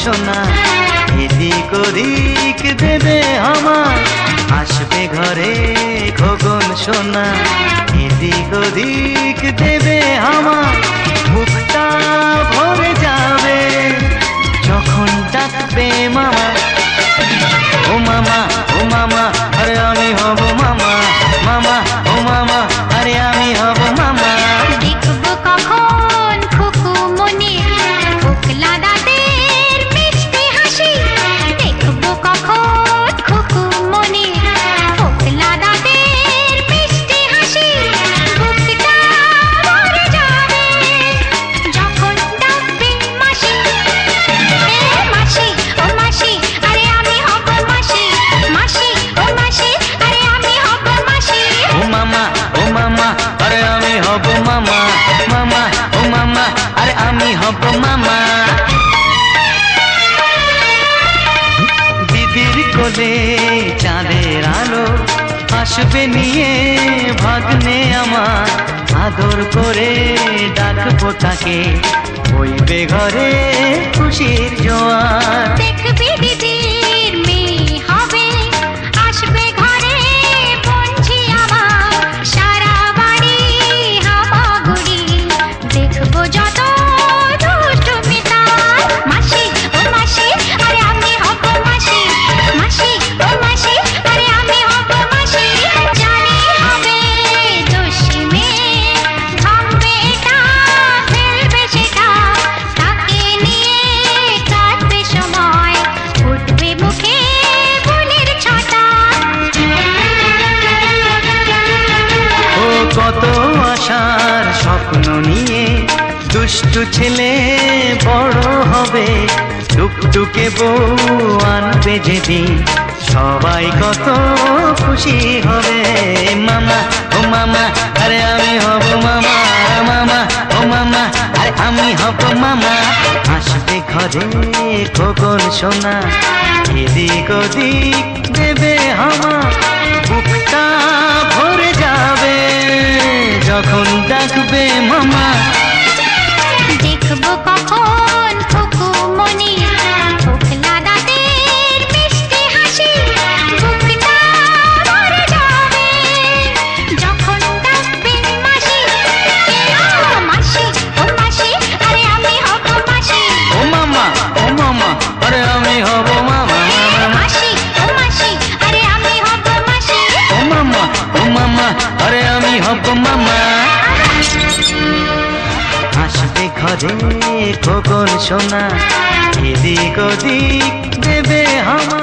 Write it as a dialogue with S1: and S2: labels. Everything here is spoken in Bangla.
S1: সোনা, এদিক ওদিক দেবে আমার, আসবে ঘরে খোকন সোনা, এদিক ওদিক দেবে আমার, বুকটা ভরে যাবে যখন ডাকবে মামা। ও মামা, ও মামা, আরে আমি হব মামা, মামা, ও মামা, আরে আমি হব মামা।
S2: দেখবো কখন খুকুমনি ফোকলা দাঁতের মিষ্টি হাসি, দেখবো কখন খুকুমনি ফোকলা দাঁতের মিষ্টি হাসি, বুকটা ভরে যাবে যখন ডাকবে মাসি। মাসি, ও মাসি, আরে আমি হব মাসি, মাসি, ও মাসি, আরে আমি হব মাসি।
S1: ও মামা, ও মামা, আরে আমি হব মামা, মামা, ও মামা, আরে আমি হব মামা। দিদির কোলে চাঁদের আলো আসবে নিয়ে ভাগ্নে আমার, আদর করে ডাকবো তাকে, বইবে ঘরে খুশির জোয়ার।
S2: দেখবি দিদির মেয়ে হবে, আসবে ঘরে পৌঁছি আমার, সারা বাড়ি হামাগুড়ি, দেখবো যত দুষ্টুমি তার। মাসি, ও মাসি, আরে আমি হব মাসি, মাসি, ও মাসি, আরে আমি হব মাসি। জানি হবে দোষী মেয়ে, ভাববে এটা ফেলবে সেটা, তাকে নিয়ে কাটবে সময়, উঠবে মুখে ফুলের ছটা।
S1: ও কত আশার স্বপ্ন নিয়ে দুষ্টু ছেলে বড় হবে, টুকটুকে বউ আনবে যেদিন, সবাই কত খুশি হবে। মামা, ও মামা, আরে আমি হব মামা, মামা, ও মামা, আরে আমি হব মামা। আসবে ঘরে খোকন সোনা, এদিক ওদিক দেবে হামা, বুকটা ভরে যাবে যখন ডাকবে মামা।
S2: দেখবো কখন খুকুমনি ফোকলা দাঁতের মিষ্টি হাসি, বুকটা ভরে যাবে যখন ডাকবে মাসি। মাসি, ও মাসি, আরে আমি হব মাসি,
S1: ও মামা, ও মামা, আরে আমি হব মামা,
S2: মাসি, ও মাসি, আরে আমি হব মাসি।
S1: ও মামা, ও মামা, আরে আমি হব মামা। আসবে ঘরে খোকন সোনা, এদিক ওদিক দেবে হামা।